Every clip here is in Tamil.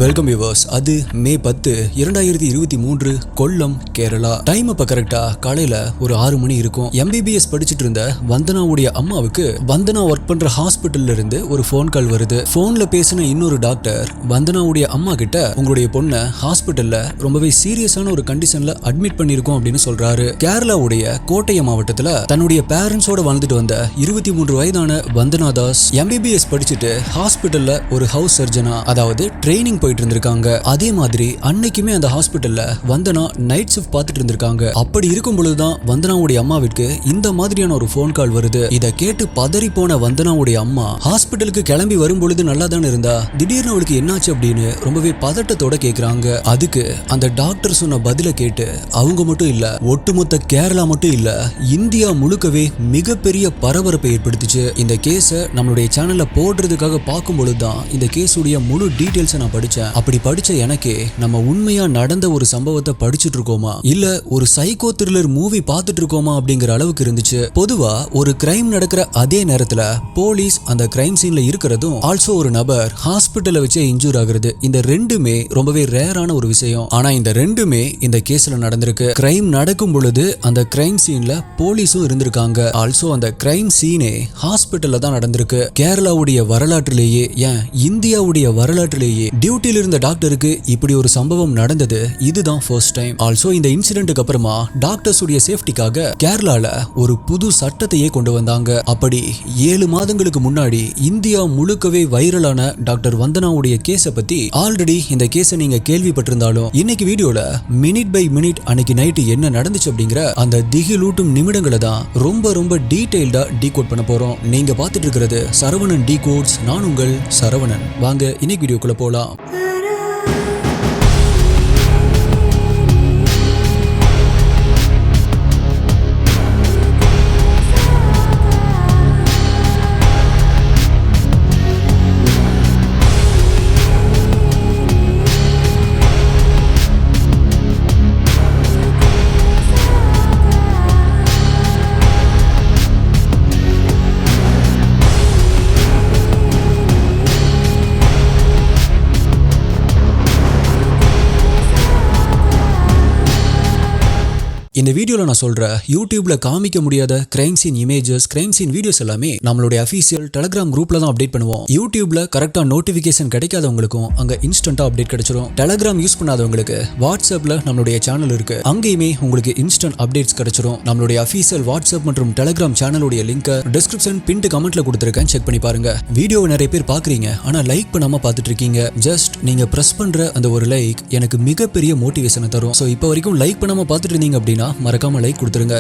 Welcome viewers. அது மே 10 2023 கொல்லம் கேரளா. டைம் அப்ப கரெக்டா காலையில ஒரு 6 மணி இருக்கும். MBBS படிச்சுட்டு இருந்த வந்தனாவுடைய அம்மாவுக்கு வந்தனா ஒர்க் பண்ற ஹாஸ்பிட்டல்ல இருந்து ஒரு போன் கால் வருது. போன்ல பேசின இன்னொரு டாக்டர் வந்தனாவுடைய அம்மா கிட்ட உங்களுடைய பொண்ணை ஹாஸ்பிட்டல்ல ரொம்பவே சீரியஸான ஒரு கண்டிஷன்ல அட்மிட் பண்ணிருக்கோம் அப்படின்னு சொல்றாரு. கேரளாவுடைய கோட்டயம் மாவட்டத்துல தன்னுடைய பேரண்ட்ஸோட வாழ்ந்துட்டு வந்த 23 வயதான வந்தனா தாஸ் MBBS படிச்சுட்டு ஹாஸ்பிட்டல்ல ஒரு ஹவுஸ் சர்ஜனா, அதாவது ட்ரைனிங் போயிட்டு இருந்திருக்காங்க. அதே மாதிரி அன்னைக்குமே அந்த ஹாஸ்பிட்டல்ல வந்தனா நைட் ஷிஃப்ட் பார்த்துட்டு இருந்திருக்காங்க. அப்படி இருக்கும் பொழுதுதான் வந்தனாவுடைய அம்மாவிற்கு இந்த மாதிரியான ஒரு போன் கால் வருது. இதை கேட்டு பதறி போன வந்தனாவுடைய அம்மா ஹாஸ்பிட்டலுக்கு கிளம்பி வரும் பொழுது நல்லா தானே இருந்தா, திடீர்னு அவளுக்கு என்னாச்சு அப்படின்னு ரொம்பவே பதட்டத்தோட கேக்குறாங்க. அதுக்கு அந்த டாக்டர் சொன்ன பதில கேட்டு அவங்க மட்டும் இல்ல, ஒட்டுமொத்த கேரளா மட்டும் இல்ல, இந்தியா முழுக்கவே மிகப்பெரிய பரபரப்பை ஏற்படுத்துச்சு. இந்த கேஸ நம்மளுடைய சேனல்ல போடுறதுக்காக பார்க்கும் பொழுதுதான் இந்த கேஸுடைய முழு டீடைல்ஸ் நான் படிச்சேன். அப்படி படிச்ச எனக்கே நம்ம உண்மையா நடந்த ஒரு சம்பவத்தை படிச்சுட்டு இருக்கோமா இல்ல ஒரு சைக்கோ த்ரில்லர் மூவி பார்த்துட்டு இருக்கோமா அப்படிங்கிற அளவுக்கு இருந்துச்சு. பொதுவா ஒரு கிரைம் நடக்கிற அதே நேரத்துல போலீஸ் அந்த கிரைம் சீன்ல இருக்கிறதும், ஆல்சோ ஒரு நபர் ஹாஸ்பிட்டல்ல வச்சே இன்ஜூர் ஆகுறது, இந்த ரெண்டுமே ரொம்பவே ரேரான ஒரு விஷயம். ஆனா இந்த ரெண்டுமே இந்த கேஸ்ல நடந்திருக்கு. கிரைம் நடக்கும் பொழுது அந்த கிரைம் சீன்ல போலீஸும் இருந்திருக்காங்க. ஆல்சோ அந்த கிரைம் சீனே ஹாஸ்பிட்டல்ல தான் நடந்திருக்கு. கேரளாவுடைய வரலாற்றிலேயே, ஏன் இந்தியாவுடைய வரலாற்றிலேயே டியூட்டில இருந்த டாக்டருக்கு இப்படி ஒரு சம்பவம் நடந்தது இதுதான் ஃபர்ஸ்ட் டைம். ஆல்சோ இந்த இன்சிடென்ட்க்கு அப்புறமா டாக்டர்ஸ் உடைய சேஃப்டிக்காக கேரளால ஒரு புது சட்டத்தையே கொண்டு வந்தாங்க. அப்படி 7 மாதங்களுக்கு முன்னாடி இந்தியா முழுக்கவே வைரலான டாக்டர் வந்தனாவுடைய கேஸை பத்தி ஆல்ரெடி இந்த கேஸை நீங்க கேள்விப்பட்டிருந்தாலும், இன்னைக்கு வீடியோல மினிட் பை மினிட் அன்னைக்கு நைட்டு என்ன நடந்துச்சு அப்படிங்கிற அந்த திகிலூட்டும் நிமிடங்களை தான் ரொம்ப டீடைல்டா டீகோட் பண்ண போறோம். நீங்க பார்த்துட்டு இருக்கிறது சரவணன் டீகோட்ஸ். நான் உங்கள் சரவணன். வாங்க இன்னைக்கு வீடியோக்குள்ள போலாம். இந்த வீடியோல நான் சொல்ற யூடியூப்ல காமிக்க முடியாத crime scene images, crime scene videos எல்லாமே நம்மளுடைய அஃபீஷியல் டெலிகிராம் குரூப்ல தான் அப்டேட் பண்ணுவோம். யூடியூப்ல கரெக்டா நோட்டிபிகேஷன் கிடைக்காதவங்களுக்கும் அங்க இன்ஸ்டன்டா அப்டேட் கிடைச்சிரும். டெலிகிராம் யூஸ் பண்ணாதவங்களுக்கு வாட்ஸ்அப்ல நம்மளுடைய சேனல் இருக்கு, அங்கேயுமே உங்களுக்கு இன்ஸ்டன்ட் அப்டேட்ஸ் கிடைச்சிரும். நம்மளுடைய அஃபீஷியல் வாட்ஸ்அப் மற்றும் டெலிகிராம் சேனலுடைய லிங்க் டிஸ்கிரிப்ஷன் பின்ட் கமெண்ட்ல கொடுத்திருக்கேன், செக் பண்ணி பாருங்க. வீடியோவை நிறைய பேர் பாக்குறீங்க, ஆனா லைக் பண்ணாம பார்த்துட்டு இருக்கீங்க. ஜஸ்ட் நீங்க பிரஸ் பண்ற அந்த ஒரு லைக் எனக்கு மிகப்பெரிய மோட்டிவேஷனை தரும். சோ இப்போ வரைக்கும் லைக் பண்ணாம பார்த்துட்டு இருந்தீங்க அப்படின்னா மறக்காம லைக் கொடுத்துருங்க.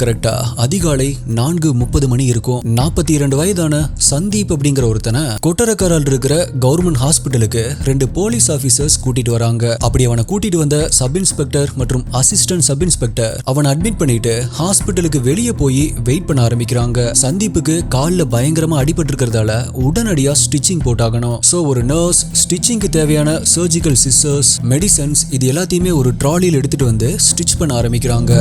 கரெக்டா அதிகாலை 4:30 மணி இருக்கும். 42 வயதான சந்தீப் அப்படிங்கிற ஒருத்தனை கொட்டரக்கரால் இருக்கிற கவர்மெண்ட் ஹாஸ்பிட்டலுக்கு 2 போலீஸ் ஆபீசர்ஸ் கூட்டிட்டு வராங்க. அப்படி அவனை கூட்டிட்டு வந்த சப் இன்ஸ்பெக்டர் மற்றும் அசிஸ்டன்ட் சப் இன்ஸ்பெக்டர் அவனை அட்மிட் பண்ணிட்டு ஹாஸ்பிட்டலுக்கு வெளியே போய் வெயிட் பண்ண ஆரம்பிக்கிறாங்க. சந்தீப்புக்கு கால்ல பயங்கரமா அடிபட்டு இருக்கிறதால உடனடியா ஸ்டிச்சிங் போட்டாகணும். சோ ஒரு நர்ஸ் ஸ்டிச்சிங்க்கு தேவையான சர்ஜிக்கல் சிசர்ஸ், மெடிசன்ஸ் இது எல்லாத்தையுமே ஒரு ட்ராலியில் எடுத்துட்டு வந்து ஸ்டிச் பண்ண ஆரம்பிக்கிறாங்க.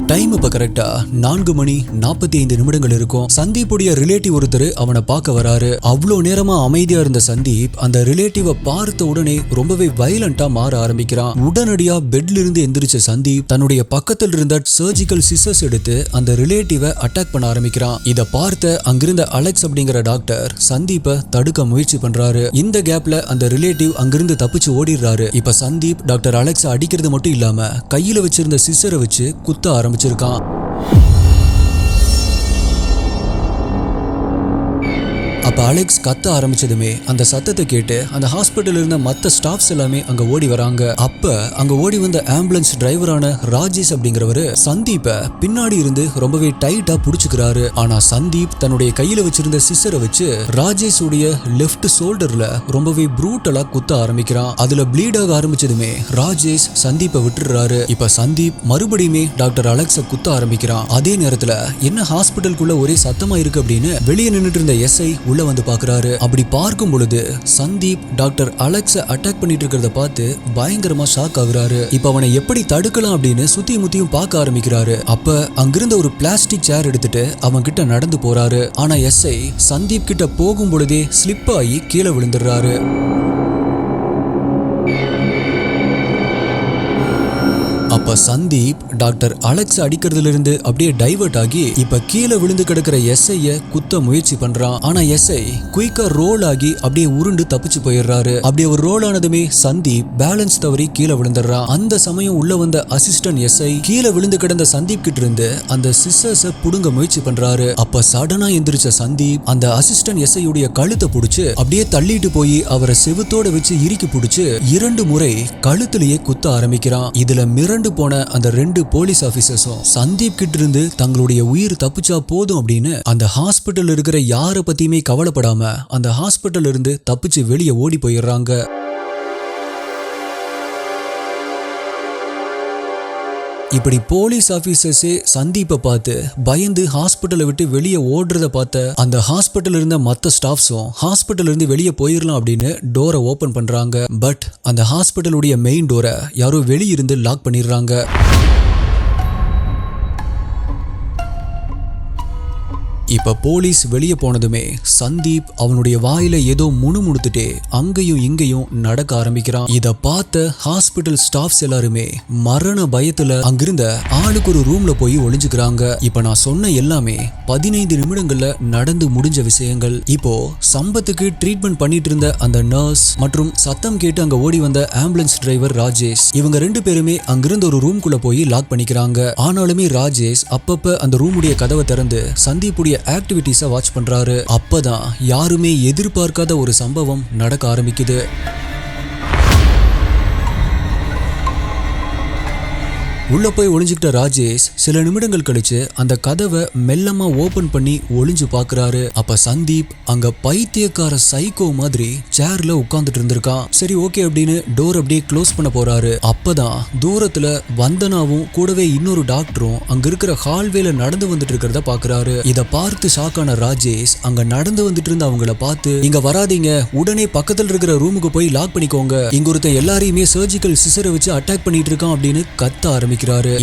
டைம் இப்ப கரெக்டா 4:45 இருக்கும். சந்தீப்புடைய ரிலேட்டிவ் ஒருத்தர் அவனை பார்க்க வராரு. அவ்வளவு நேரமா அமைதியா இருந்த சந்தீப் அந்த ரிலேட்டிவ பார்த்த உடனே ரொம்பவே வயலண்டா மாற ஆரம்பிக்கிறான். உடனடியா பெட்ல இருந்து எந்திரிச்ச சந்தீப் தன்னுடைய பக்கத்தில் இருந்த சர்ஜிக்கல் சிசர்ஸ் எடுத்து அந்த ரிலேட்டிவ அட்டாக் பண்ண ஆரம்பிக்கிறான். இத பார்த்த அங்கிருந்த அலெக்ஸ் அப்படிங்கிற டாக்டர் சந்தீப்பை தடுக்க முயற்சி பண்றாரு. இந்த கேப்ல அந்த ரிலேட்டிவ் அங்கிருந்து தப்பிச்சு ஓடிடுறாரு. இப்ப சந்தீப் டாக்டர் அலெக்ஸ் அடிக்கிறது மட்டும் இல்லாம கையில வச்சிருந்த சிசரை வச்சு குத்த ஆரம்பிச்சிருக்கான். அப்ப அலெக்ஸ் கத்த ஆரம்பிச்சதுமே அந்த சத்தத்தை கேட்டு அந்த ஹாஸ்பிட்டல் இருந்த மத்த ஸ்டாஃப்ஸ் எல்லாமே அங்க ஓடி வராங்க. அப்ப அங்க ஓடி வந்த ஆம்புலன்ஸ் டிரைவரான ராஜேஷ் அப்படிங்கிறவரு சந்தீப்ப பின்னாடி இருந்து ரொம்பவே டைட்டா புடிச்சுக்கிறாரு. ஆனா சந்தீப் தன்னுடைய கையில வச்சிருந்த சிசரை வச்சு ராஜேஷ் உடைய லெஃப்ட் ஷோல்டர்ல ரொம்பவே ப்ரூட்டலா குத்த ஆரம்பிக்கிறான். அதுல ப்ளீட் ஆக ஆரம்பிச்சதுமே ராஜேஷ் சந்தீப்பை விட்டுறாரு. இப்ப சந்தீப் மறுபடியுமே டாக்டர் அலெக்ஸ குத்த ஆரம்பிக்கிறான். அதே நேரத்துல என்ன ஹாஸ்பிட்டலுக்குள்ள ஒரே சத்தமா இருக்கு அப்படின்னு வெளியே நின்னுட்டு இருந்த எஸ்ஐ உள்ள வந்து பாக்குறாரு. அப்படி பார்க்கும் பொழுது சந்தீப் டாக்டர் அலெக்ஸ அட்டாக் பண்ணிட்டு இருக்கிறத பார்த்து பயங்கரமா ஷாக் ஆகுறாரு. இப்ப அவனை எப்படி தடுக்கலாம் அப்படின்னு சுத்தி முத்தியும் பார்க்க ஆரம்பிக்கிறாரு. அப்ப அங்கிருந்த ஒரு பிளாஸ்டிக் சேர் எடுத்துட்டு அவன் கிட்ட நடந்து போறாரு. ஆனா எஸ்ஐ சந்தீப் கிட்ட போகும் பொழுதே ஸ்லிப் ஆகி கீழே விழுந்துடுறாரு. அப்ப சந்தீப் டாக்டர் அலெக்ஸ் அடிக்கிறதுல இருந்து அப்படியே டைவர்ட் ஆகி இப்ப கீழே விழுந்து கிடக்கிற எஸ்ஐய குத்த முயற்சி பண்றான். ஆனா எஸ்ஐ குயிக்கா ரோல் ஆகி அப்படியே உருண்டு தப்பிச்சு போயிடுறாரு. அப்படியே ஒரு ரோல் ஆனதுமே சந்தீப் பேலன்ஸ் தவறி கீழே விழுந்துடுறான். அந்த சமயம் உள்ள வந்த அசிஸ்டன்ட் எஸ்ஐ கீழே விழுந்து கிடந்த சந்தீப் கிட்ட இருந்து அந்த சிசர்ஸ புடுங்க முயற்சி பண்றாரு. அப்ப சடனா எந்திரிச்ச சந்தீப் அந்த அசிஸ்டன்ட் எஸ்ஐ உடைய கழுத்தை புடிச்சு அப்படியே தள்ளிட்டு போய் அவரை செவுத்தோட வச்சு இறுக்கி புடிச்சு 2 முறை கழுத்திலேயே குத்த ஆரம்பிக்கிறான். இதுல மிரண்டு போன அந்த 2 போலீஸ் ஆபீசர்ஸும் சந்தீப் கிட்ட இருந்து தங்களுடைய உயிர் தப்பிச்சா போதும் அப்படின்னு அந்த ஹாஸ்பிட்டல் இருக்கிற யாரை பத்தியுமே கவலைப்படாம அந்த ஹாஸ்பிட்டல் இருந்து தப்பிச்சு வெளியே ஓடி போயிடுறாங்க. இப்படி போலீஸ் ஆபீசர்ஸே சந்தீப்பை பார்த்து பயந்து ஹாஸ்பிட்டலை விட்டு வெளியே ஓடுறத பார்த்த அந்த ஹாஸ்பிட்டல் இருந்த மற்ற ஸ்டாஃப்ஸும் ஹாஸ்பிட்டல் இருந்து வெளியே போயிடலாம் அப்படின்னு டோரை ஓபன் பண்றாங்க. பட் அந்த ஹாஸ்பிட்டலுடைய மெயின் டோரை யாரோ வெளியிருந்து லாக் பண்ணிடுறாங்க. இப்ப போலீஸ் வெளியே போனதுமே சந்தீப் அவனுடைய வாயில ஏதோ முணுமுணுத்துட்டே அங்கேயும் இங்கேயும் நடக்க ஆரம்பிக்கிறான். இத பார்த்த ஹாஸ்பிட்டல் ஸ்டாஃப்ஸ் எல்லாருமே மரண பயத்துல அங்கிருந்த ஆளுக்கு ஒரு ரூம்ல போய் ஒளிஞ்சுக்கிறாங்க. இப்ப நான் சொன்ன எல்லாமே 15 நிமிடங்கள்ல நடந்து முடிஞ்ச விஷயங்கள். இப்போ சம்பத்துக்கு ட்ரீட்மெண்ட் பண்ணிட்டு இருந்த அந்த நர்ஸ் மற்றும் சத்தம் கேட்டு அங்க ஓடி வந்த ஆம்புலன்ஸ் டிரைவர் ராஜேஷ் இவங்க 2 பேருமே அங்கிருந்த ஒரு ரூம்குள்ள போய் லாக் பண்ணிக்கிறாங்க. ஆனாலுமே ராஜேஷ் அப்பப்ப அந்த ரூமுடைய கதவை திறந்து சந்தீப்புடைய ஆக்டிவிட்டிஸை வாட்ச் பண்றாரு. அப்பதான் யாருமே எதிர்பார்க்காத ஒரு சம்பவம் நடக்க ஆரம்பிக்குது. உள்ள போய் ஒளிஞ்சுக்கிட்ட ராஜேஷ் சில நிமிடங்கள் கழிச்சு அந்த கதவை மெல்லமா ஓபன் பண்ணி ஒளிஞ்சு பாக்குறாரு. அப்ப சந்தீப் அங்க பைத்தியக்கார சைக்கோ மாதிரி சேர்ல உட்கார்ந்துட்டு இருந்திருக்கான். சரி ஓகே அப்படின்னு டோர் அப்படியே க்ளோஸ் பண்ண போறாரு. அப்பதான் தூரத்துல வந்தனாவும் கூடவே இன்னொரு டாக்டரும் அங்க இருக்கிற ஹால்வேல நடந்து வந்துட்டு இருக்கிறத பாக்குறாரு. இத பார்த்து ஷாக்கான ராஜேஷ் அங்க நடந்து வந்துட்டு இருந்த அவங்கள பார்த்து இங்க வராதீங்க, உடனே பக்கத்துல இருக்கிற ரூமுக்கு போய் லாக் பண்ணிக்கோங்க, இங்க ஒருத்தன் எல்லாரையுமே சர்ஜிக்கல் சிசரை வச்சு அட்டாக் பண்ணிட்டு இருக்கான் அப்படின்னு கத்த ஆரம்பிக்கிறாரு.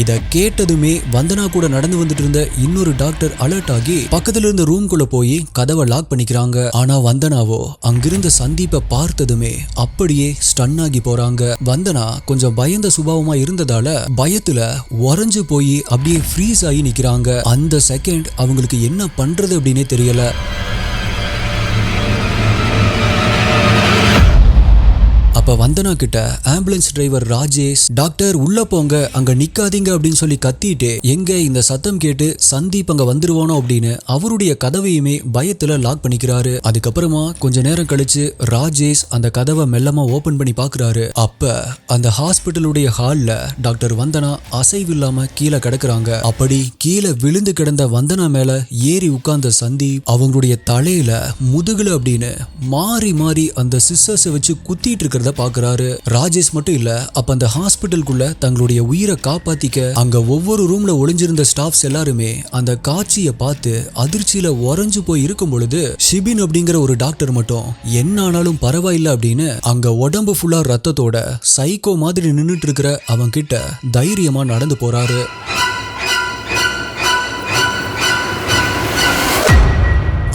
இத கேட்டதுமே வந்தனா கூட நடந்து வந்துட்டு இருந்த இன்னொரு டாக்டர் அலர்ட் ஆகி பக்கத்துல இருந்த ரூம்குள்ள போய் கதவை லாக் பண்ணிக்கிறாங்க. ஆனா வந்தனாவோ அங்கிருந்த சந்தீப்பை பார்த்ததுமே அப்படியே ஸ்டன் ஆகி போறாங்க. வந்தனா கொஞ்சம் பயந்த சுபாவமா இருந்ததால பயத்துல உறைஞ்சு போய் அப்படியே ஃப்ரீஸ் ஆகி நிக்கிறாங்க. அந்த செகண்ட் அவங்களுக்கு என்ன பண்றது அப்படின்னே தெரியல. அப்ப வந்தனா கிட்ட ஆம்புலன்ஸ் டிரைவர் ராஜேஷ் டாக்டர் உள்ள போங்க, அங்க நிக்காதீங்க அப்படின்னு சொல்லி கத்திட்டு எங்க இந்த சத்தம் கேட்டு சந்தீப் அங்க வந்துருவானோ அப்படின்னு அவருடைய கதவையுமே பயத்துல லாக் பண்ணிக்கிறாரு. அதுக்கப்புறமா கொஞ்ச நேரம் கழிச்சு ராஜேஷ் அந்த கதவை மெல்லமா ஓபன் பண்ணி பாக்குறாரு. அப்ப அந்த ஹாஸ்பிட்டலுடைய ஹால்ல டாக்டர் வந்தனா அசைவில்லாம கீழே கிடக்குறாங்க. அப்படி கீழே விழுந்து கிடந்த வந்தனா மேல ஏறி உட்கார்ந்த சந்தீப் அவங்களுடைய தலையில முதுகுல அப்படின்னு மாறி மாறி அந்த சிசர்ஸை வச்சு குத்திட்டு இருக்கிறத பாக்குறாரு. ராஜேஷ் மட்டும் இல்ல, அப்ப அந்த ஹாஸ்பிட்டலுக்குள்ள தங்களுடைய உயிரை காப்பாத்திக்க அங்க ஒவ்வொரு ரூம்ல ஒளிஞ்சிருந்த ஸ்டாஃப்ஸ் எல்லாருமே அந்த காட்சியை பார்த்து அதிர்ச்சியில உறைஞ்சு போய் இருக்கும் பொழுது ஷிபின் அப்படிங்கிற ஒரு டாக்டர் மட்டும் என்ன ஆனாலும் பரவாயில்ல அப்படின்னு அங்க உடம்பு ஃபுல்லா ரத்தத்தோட சைக்கோ மாதிரி நின்னுட்டு இருக்கிற அவங்க கிட்ட தைரியமா நடந்து போறாரு.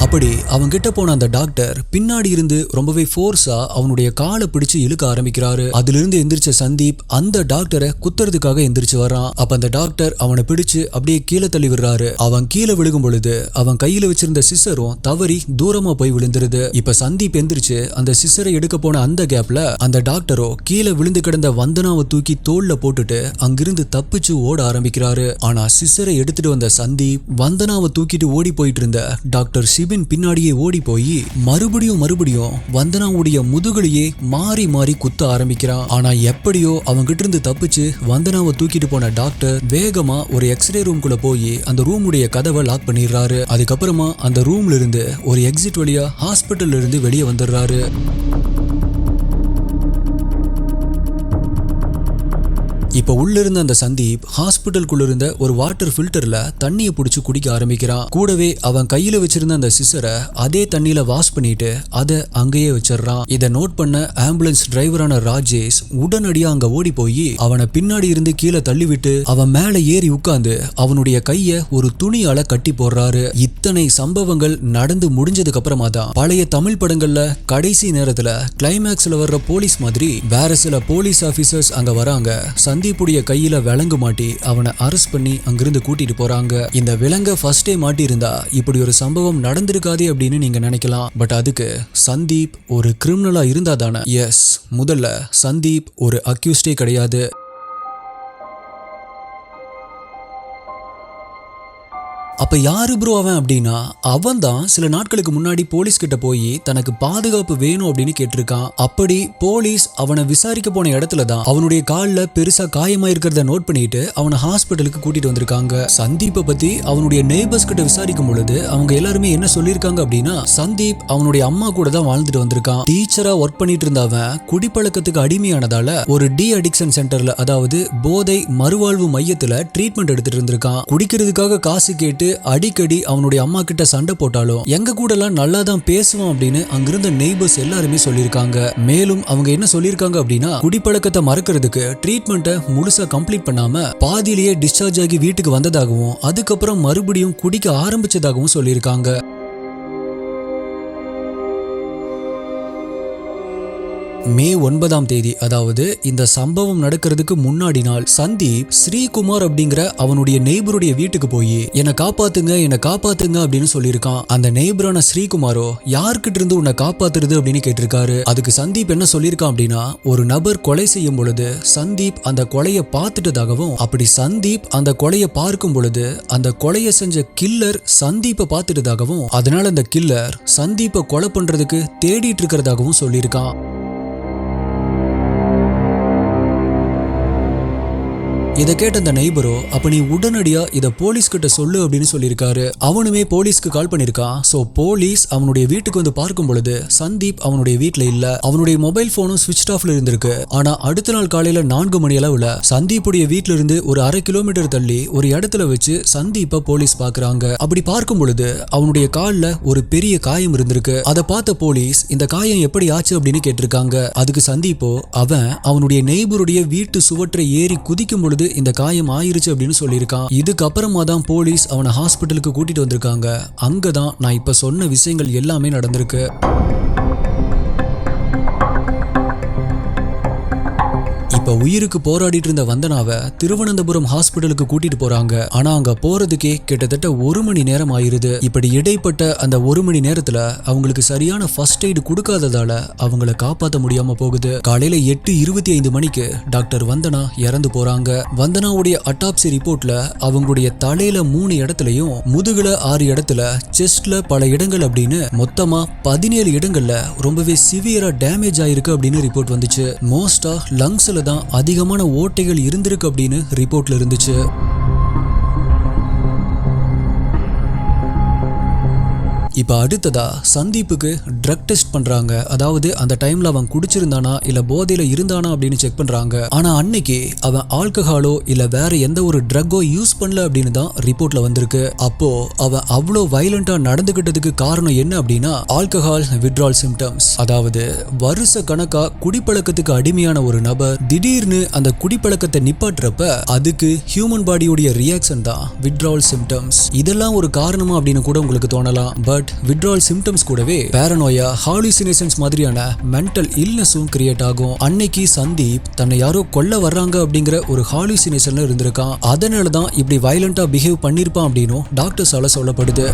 அப்படி அவங்க கிட்ட போன அந்த டாக்டர் பின்னாடி இருந்து ரொம்பவே ஃபோர்ஸா அவனுடைய காலை பிடிச்சு இழுக்க ஆரம்பிக்கிறாரு. அதுல இருந்து எந்திரிச்ச சந்தீப் அந்த டாக்டரை குத்துறதுக்காக எந்திரிச்சு வரான். அப்ப அந்த டாக்டர் அவனை பிடிச்சு அப்படியே கீழே தள்ளி விடுறாரு. அவன் கீழே விழுகும் பொழுது அவன் கையில வச்சிருந்த சிசரும் தவறி தூரமா போய் விழுந்துருது. இப்ப சந்தீப் எந்திரிச்சு அந்த சிசரை எடுக்க போன அந்த கேப்ல அந்த டாக்டரோ கீழே விழுந்து கிடந்த வந்தனாவை தூக்கி தோல்ல போட்டுட்டு அங்கிருந்து தப்பிச்சு ஓட ஆரம்பிக்கிறாரு. ஆனா சிசரை எடுத்துட்டு வந்த சந்தீப் வந்தனாவை தூக்கிட்டு ஓடி போயிட்டு இருந்த டாக்டர் ஷிபின் ஹீரோயின் பின்னாடியே ஓடி போய் மறுபடியும் வந்தனாவுடைய முதுகுலையே மாறி மாறி குத்த ஆரம்பிக்கிறான். ஆனா எப்படியோ அவங்கிட்ட இருந்து தப்பிச்சு வந்தனாவை தூக்கிட்டு போன டாக்டர் வேகமா ஒரு எக்ஸ்ரே ரூம்குள்ள போய் அந்த ரூமுடைய கதவை லாக் பண்ணிடுறாரு. அதுக்கப்புறமா அந்த ரூம்ல இருந்து ஒரு எக்ஸிட் வழியா ஹாஸ்பிட்டல்ல இருந்து வெளியே வந்துடுறாரு. இப்ப உள்ள இருந்த அந்த சந்தீப் ஹாஸ்பிட்டலுக்குள்ள இருந்த ஒரு வாட்டர் ஃபில்டர்ல தண்ணியை புடிச்சு குடிக்க ஆரம்பிக்கிறான். கூடவே அவன் கையில வச்சிருந்த அந்த சிசரை அதே தண்ணியில வாஷ் பண்ணிட்டு அதை அங்கேயே வச்சிடறான். இதை நோட் பண்ண ஆம்புலன்ஸ் டிரைவரான ராஜேஷ் உடனடியா அங்க ஓடி போய் அவனை பின்னாடி இருந்து கீழே தள்ளிவிட்டு அவன் மேல ஏறி உட்கார்ந்து அவனுடைய கைய ஒரு துணியால கட்டி போடுறாரு. இத்தனை சம்பவங்கள் நடந்து முடிஞ்சதுக்கு அப்புறமா தான் பழைய தமிழ் படங்கள்ல கடைசி நேரத்துல கிளைமேக்ஸ்ல வர்ற போலீஸ் மாதிரி வேற சில போலீஸ் ஆபீசர்ஸ் அங்க வராங்க. சந்தீப்புடைய கையில விலங்கு மாட்டி அவனை அரெஸ்ட் பண்ணி அங்கிருந்து கூட்டிட்டு போறாங்க. இந்த விலங்க ஃபர்ஸ்டே மாட்டி இருந்தா இப்படி ஒரு சம்பவம் நடந்திருக்காதே அப்படின்னு நீங்க நினைக்கலாம். பட் அதுக்கு சந்தீப் ஒரு கிரிமினலா இருந்தா தானே. எஸ், முதல்ல சந்தீப் ஒரு அக்யூஸ்டே கிடையாது. அப்ப யாரு ப்ரோ அவன் அப்படின்னா, அவன் தான் சில நாட்களுக்கு முன்னாடி போலீஸ் கிட்ட போய் தனக்கு பாதுகாப்பு வேணும் அப்படின்னு கேட்டிருக்கான். அப்படி போலீஸ் அவனை விசாரிக்க போன இடத்துல தான் அவனுடைய கால்ல பெருசா காயமாயிருக்கிறத நோட் பண்ணிட்டு அவனை ஹாஸ்பிட்டலுக்கு கூட்டிட்டு வந்திருக்காங்க. சந்தீப்பை பத்தி அவனுடைய நெய்பர்ஸ் கிட்ட விசாரிக்கும் பொழுது அவங்க எல்லாருமே என்ன சொல்லியிருக்காங்க அப்படின்னா, சந்தீப் அவனுடைய அம்மா கூட தான் வாழ்ந்துட்டு வந்திருக்கான். டீச்சரா ஒர்க் பண்ணிட்டு இருந்தவன் குடிப்பழக்கத்துக்கு அடிமையானதால ஒரு டி அடிக்ஷன் சென்டர்ல, அதாவது போதை மறுவாழ்வு மையத்துல ட்ரீட்மெண்ட் எடுத்துட்டு இருந்திருக்கான். குடிக்கிறதுக்காக காசு கேட்டு அடிக்கடி அவனுடைய அம்மா கிட்ட சண்டை போட்டாலும் எங்க கூட எல்லாம் நல்லா தான் பேசுவான் அப்படின்னு அங்கிருந்த நெய்பர்ஸ் எல்லாருமே சொல்லியிருக்காங்க. மேலும் அவங்க என்ன சொல்லியிருக்காங்க அப்படின்னா, குடிப்பழக்கத்தை மறக்கிறதுக்கு ட்ரீட்மெண்ட்டை முழுசா கம்ப்ளீட் பண்ணாம பாதியிலேயே டிஸ்சார்ஜ் ஆகி வீட்டுக்கு வந்ததாகவும் அதுக்கப்புறம் மறுபடியும் குடிக்க ஆரம்பிச்சதாகவும் சொல்லியிருக்காங்க. மே 9ஆம் தேதி, அதாவது இந்த சம்பவம் நடக்கிறதுக்கு முன்னாடி நாள், சந்தீப் ஸ்ரீகுமார் அப்படிங்கிற அவனுடைய நெய்பருடைய வீட்டுக்கு போய் என்னை காப்பாத்துங்க அப்படின்னு சொல்லியிருக்கான். அந்த நெய்பரான ஸ்ரீகுமாரோ யார்கிட்ட இருந்து உன்னை காப்பாத்துறது அப்படின்னு கேட்டிருக்காரு. அதுக்கு சந்தீப் என்ன சொல்லியிருக்கான் அப்படின்னா, ஒரு நபர் கொலை செய்யும் பொழுது சந்தீப் அந்த கொலையை பார்த்துட்டதாகவும், அப்படி சந்தீப் அந்த கொலையை பார்க்கும் பொழுது அந்த கொலையை செஞ்ச கில்லர் சந்தீப்பை பார்த்துட்டதாகவும், அதனால அந்த கில்லர் சந்தீப்பை கொலை பண்றதுக்கு தேடிட்டு இருக்கிறதாகவும் சொல்லியிருக்கான். இதை கேட்ட அந்த நெய்பரோ, அப்ப நீ உடனடியா இத போலீஸ் கிட்ட சொல்லு அப்படின்னு சொல்லியிருக்காரு. அவனுமே போலீஸ்க்கு கால் பண்ணிருக்கான். சோ போலீஸ் அவனுடைய வீட்டுக்கு வந்து பார்க்கும் பொழுது சந்தீப் அவனுடைய வீட்டுல இல்ல. அவனுடைய மொபைல் போனும் ஸ்விட்ச் ஆஃப்ல இருந்திருக்கு. ஆனா அடுத்த நாள் காலையில 4 மணி அளவுல சந்தீப்புடைய வீட்டுல இருந்து ஒரு 1/2 கிலோமீட்டர் தள்ளி ஒரு இடத்துல வச்சு சந்தீப்பை போலீஸ் பாக்குறாங்க. அப்படி பார்க்கும் பொழுது அவனுடைய கால்ல ஒரு பெரிய காயம் இருந்திருக்கு. அதை பார்த்த போலீஸ் இந்த காயம் எப்படி ஆச்சு அப்படின்னு கேட்டிருக்காங்க. அதுக்கு சந்தீப்போ அவனுடைய நெய்பருடைய வீட்டு சுவற்றை ஏறி குதிக்கும் பொழுது இந்த காயம் ஆயிருச்சு அப்படின்னு சொல்லியிருக்கான். இதுக்கப்புறமா தான் போலீஸ் அவனை ஹாஸ்பிட்டலுக்கு கூட்டிட்டு வந்திருக்காங்க. அங்கதான் நான் இப்ப சொன்ன விஷயங்கள் எல்லாமே நடந்திருக்கு. இப்ப உயிருக்கு போராடிட்டு இருந்த வந்தனாவை திருவனந்தபுரம் ஹாஸ்பிட்டலுக்கு கூட்டிட்டு போறாங்க. ஆனா அங்க போறதுக்கே கிட்டத்தட்ட 1 மணி நேரம் ஆயிருது. இப்படி இடைப்பட்ட அந்த 1 மணி நேரத்துல அவங்களுக்கு சரியான ஃபர்ஸ்ட் எய்டு கொடுக்காததால அவங்கள காப்பாற்ற முடியாம போகுது. காலையில 8:25 மணிக்கு டாக்டர் வந்தனா இறந்து போறாங்க. வந்தனாவுடைய அட்டாப்சி ரிப்போர்ட்ல அவங்களுடைய தலையில 3 இடத்துலயும், முதுகுல 6 இடத்துல, செஸ்ட்ல பல இடங்கள் அப்படின்னு மொத்தமா 17 இடங்கள்ல ரொம்பவே சிவியரா டேமேஜ் ஆயிருக்கு அப்படின்னு ரிப்போர்ட் வந்துச்சு. மோஸ்டா லங்ஸ்ல தான் அதிகமான ஓட்டைகள் இருந்திருக்கு அப்படின்னு ரிப்போர்ட்ல இருந்துச்சு. இப்ப அடுத்ததா சந்தீப்புக்கு ட்ரக் டெஸ்ட் பண்றாங்க. அதாவது அந்த டைம்ல அவன் குடிச்சிருந்தானா இல்ல போதையில இருந்தானா அப்படின்னு செக் பண்றாங்க. ஆனா அன்னைக்கு அவன் ஆல்கஹாலோ இல்ல வேற எந்த ஒரு ட்ரக்கோ யூஸ் பண்ணல அப்படின்னு தான் ரிப்போர்ட்ல வந்திருக்கு. அப்போ அவன் அவ்வளோ வயலண்டா நடந்துகிட்டதுக்கு காரணம் என்ன அப்படின்னா, ஆல்கஹால் வித்ட்ரால் சிம்டம்ஸ். அதாவது வருஷ கணக்கா குடிப்பழக்கத்துக்கு அடிமையான ஒரு நபர் திடீர்னு அந்த குடிப்பழக்கத்தை நிப்பாட்டுறப்ப அதுக்கு ஹியூமன் பாடியோடைய ரியாக்ஷன் தான் வித்ட்ரால் சிம்டம்ஸ். இதெல்லாம் ஒரு காரணமா அப்படின்னு கூட உங்களுக்கு தோணலாம். பட் withdrawal symptoms கூடவே paranoia, hallucinations மாதிரியான மென்டல் இல்னஸும் கிரியேட் ஆகும். அன்னைக்கு சந்தீப் தன்னை யாரோ கொல்ல வர்றாங்க அப்படிங்கிற ஒரு ஹாலுசினேஷன்ல இருந்திருக்கான். அதனால தான் இப்படி வயலண்டா பிஹேவ் பண்ணிருப்பான் அப்படின்னு டாக்டர்ஸால சொல்லப்படுது.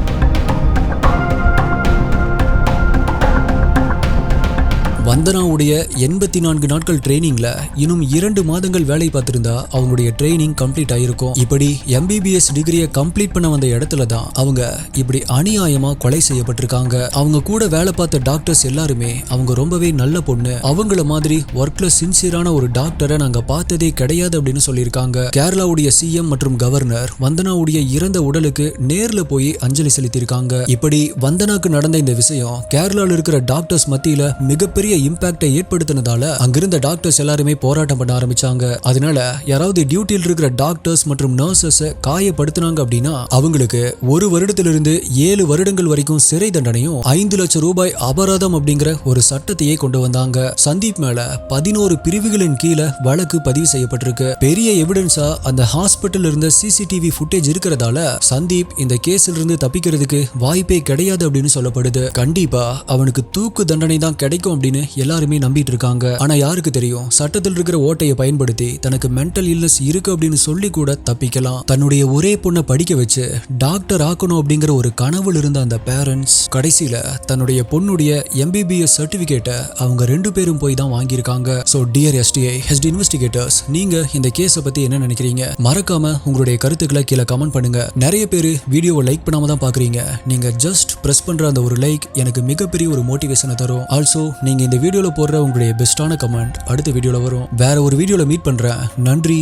வந்தனாவுடைய 84 நாட்கள் ட்ரைனிங்ல இன்னும் 2 மாதங்கள் வேலை பார்த்திருந்தா அவங்களுடைய ட்ரைனிங் கம்ப்ளீட் ஆயிருக்கும். இப்படி MBBS டிகிரியை கம்ப்ளீட் பண்ண வந்த இடத்துல தான் அவங்க இப்படி அநியாயமா கொலை செய்யப்பட்டிருக்காங்க. அவங்க கூட வேலை பார்த்த டாக்டர்ஸ் எல்லாருமே அவங்க ரொம்பவே நல்ல பொண்ணு, அவங்கள மாதிரி ஒர்க்ல சின்சியரான ஒரு டாக்டரை நாங்க பார்த்ததே கிடையாது அப்படின்னு சொல்லியிருக்காங்க. கேரளாவுடைய CM மற்றும் கவர்னர் வந்தனாவுடைய இறந்த உடலுக்கு நேர்ல போய் அஞ்சலி செலுத்தியிருக்காங்க. இப்படி வந்தனாக்கு நடந்த இந்த விஷயம் கேரளாவில் இருக்கிற டாக்டர்ஸ் மத்தியில மிகப்பெரிய இம்பாக்டை ஏற்படுத்தினதால அங்கிருந்த டாக்டர்ஸ் எல்லாருமே போராட்டம் பண்ண ஆரம்பிச்சாங்க. அதனால யாராவது டியூட்டியில் இருக்கிற டாக்டர்ஸ் மற்றும் நர்சஸ் காயப்படுத்தினாங்க அப்படின்னா அவங்களுக்கு 1 வருடத்திலிருந்து 7 வருடங்கள் வரைக்கும் சிறை தண்டனையும் 5 லட்சம் ரூபாய் அபராதம் அப்படிங்கிற ஒரு சட்டத்தையே கொண்டு வந்தாங்க. சந்தீப் மேல 11 பிரிவுகளின் கீழே வழக்கு பதிவு செய்யப்பட்டிருக்கு. பெரிய எவிடன்ஸா அந்த ஹாஸ்பிட்டல் இருந்த CCTV ஃபுட்டேஜ் இருக்கிறதால சந்தீப் இந்த கேஸ்ல இருந்து தப்பிக்கிறதுக்கு வாய்ப்பே கிடையாது அப்படின்னு சொல்லப்படுது. கண்டிப்பா அவனுக்கு தூக்கு தண்டனை தான் கிடைக்கும் அப்படின்னு எல்லாருமே நம்பிட்டு இருக்காங்க. ஆனா யாருக்கு தெரியும், சட்டத்தில் இருக்கிற ஓட்டையை பயன்படுத்தி தனக்கு மென்டல் இல்னஸ் இருக்கு அப்படின்னு சொல்லி கூட தப்பிக்கலாம். தன்னுடைய ஒரே பொண்ணை படிக்க வச்சு டாக்டர் ஆக்கணும் அப்படிங்கிற ஒரு கனவுல இருந்த அந்த பேரண்ட்ஸ் கடைசியில தன்னுடைய பொண்ணுடைய MBBS சர்டிபிகேட்டை அவங்க 2 பேரும் போய் தான் வாங்கியிருக்காங்க. So dear STI HD investigators, நீங்க இந்த கேஸை பத்தி என்ன நினைக்கிறீங்க? மறக்காம உங்களுடைய கருத்துக்களை கீழே கமெண்ட் பண்ணுங்க. நிறைய பேர் வீடியோவை லைக் பண்ணாம தான் பாக்குறீங்க. நீங்க ஜஸ்ட் பிரஸ் பண்ற அந்த ஒரு லைக் எனக்கு மிகப்பெரிய ஒரு மோட்டிவேஷனை தரும். ஆல்சோ நீங்க இந்த வீடியோல போடுற உங்களுடைய பெஸ்டான கமெண்ட் அடுத்த வீடியோல வரும். வேற ஒரு வீடியோல மீட் பண்றேன். நன்றி,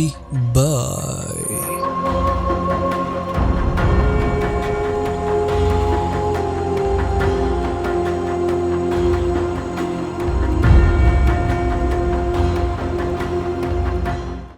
பாய்.